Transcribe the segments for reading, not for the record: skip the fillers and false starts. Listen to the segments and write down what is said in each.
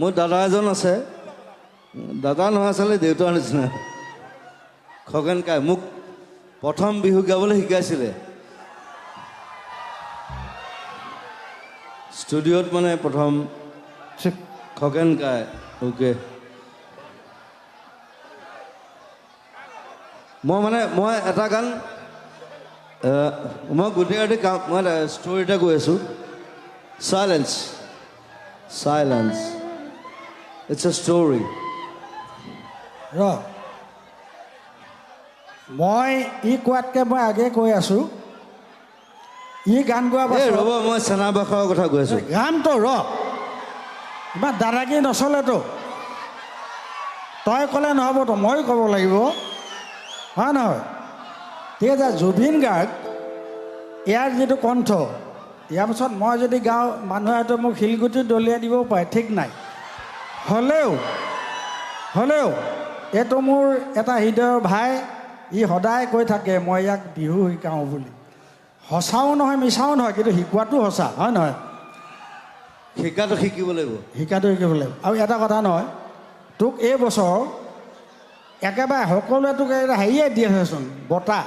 মোৰ দাদা এজন আছে, দাদা নহয় আচলতে দেউতাৰ নিচিনা, খগেন কাই। মোক প্ৰথম বিহু গাবলৈ শিকাইছিলে ষ্টুডিঅ'ত, মানে প্ৰথম খগেন কাই। অ'কে, মই এটা গান, মই গোটেই ৰাতি মই ষ্টৰি এটা কৈ আছোঁ। Silence, silence, it's a story. মই ই কোৱাতকৈ মই আগে কৈ আছোঁ, ই গান গোৱা পাছত ৰ'ব, মই চেনাবাসৰ কথা কৈ আছোঁ। গানটো ইমান দাদাগিৰি নচলেতো। তই ক'লে নহ'বতো, ময়ো ক'ব লাগিব, হয় নহয়? ঠিক আছে, জুবিন গাৰ্গ ইয়াৰ যিটো কণ্ঠ, ইয়াৰ পাছত মই যদি গাওঁ মানুহে হয়তো মোক শিলগুটি দলিয়াই দিবও পাৰে, ঠিক নাই। হ'লেও এইটো মোৰ এটা হৃদয়ৰ ভাই, ই সদায় কৈ থাকে মই ইয়াক বিহু শিকাওঁ বুলি। সঁচাও নহয়, মিছাও নহয়, কিন্তু শিকোৱাটো সঁচা, হয় নহয়? শিকাটো শিকিব লাগিব, শিকাটো শিকিব লাগিব। আৰু এটা কথা নহয়, তোক এই বছৰ একেবাৰে সকলোৱে তোক হেৰিয়ে দি আছেচোন, বঁটা।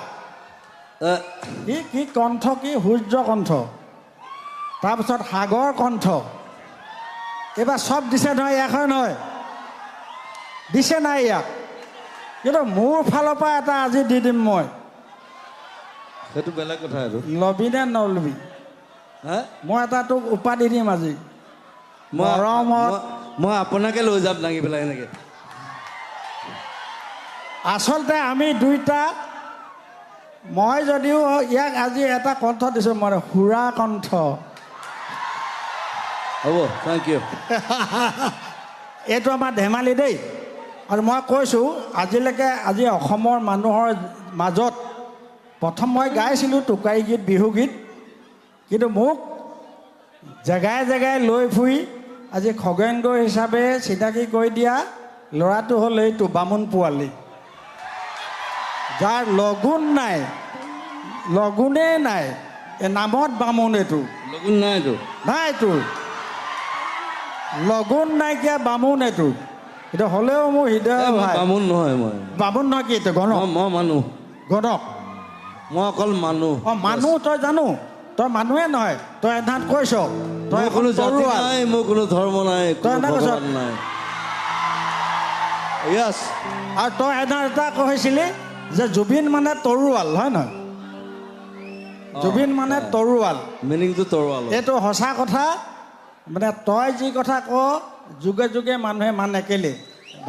কি কণ্ঠ, কি সূৰ্য কণ্ঠ, তাৰপিছত সাগৰ কণ্ঠ, এইবাৰ চব দিছে নহয়, ইয়াক হয় নহয়? দিছে নাই ইয়াক? কিন্তু মোৰ ফালৰ পৰা এটা আজি দি দিম মই। সেইটো বেলেগ কথা। এইটো লবি নে নলবি? মই এটা তোক উপাধি দিম আজি। মই আপোনাকে লৈ যাম দাঙি পেলাই এনেকৈ। আচলতে আমি দুইটা, মই যদিও ইয়াক আজি এটা কণ্ঠ দিছোঁ, মই সুৰা কণ্ঠ। হ'ব, থেংক ইউ। এইটো আমাৰ ধেমালি দেই। আৰু মই কৈছোঁ, আজি অসমৰ মানুহৰ মাজত প্ৰথম মই গাইছিলোঁ টোকাৰী গীত, বিহু গীত, কিন্তু মোক জেগাই জেগাই লৈ ফুৰি আজি খগেন্দ্ৰ হিচাপে চিনাকি কৰি দিয়া ল'ৰাটো হ'ল এইটো বামুণ পোৱালি, যাৰ লগুণেই নাই, এই নামত বামুণ। এইটো লগুণ নাইতো, নাই তোৰ লগুণ নাইকিয়া বামুণ এইটো। এইটো হ'লেও মোৰ হৃদয় ভাই। বামুণ নহয়, মই বামুণ নহয় কি এইটো? গণক, মই মানুহ, গণক, মই অকল মানুহ। মানুহ তই জানো, তই মানুহে নহয়, তই এধাত কৈছ তই কোনো জাতি নাই, মোৰ কোনো ধৰ্ম নাই, কোনো ভগৱান নাই। য়েছ। আৰু তই এধাত এটা কৈছিলি যে জুবিন মানে তৰোৱাল, হয় নহয়? জুবিন মানে তৰোৱাল, মিনিংটো তৰোৱাল। এইটো সঁচা কথা। মানে তই যি কথা ক, যুগে যুগে মানুহে মানে কেলে,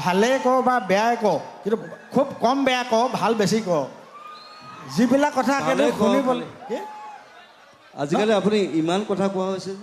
ভালেই ক বা বেয়াই ক, কিন্তু খুব কম বেয়া ক, ভাল বেছি ক। যিবিলাক কথা কেলে শুনিবলৈ, আজিকালি আপুনি ইমান কথা কোৱা হৈছে।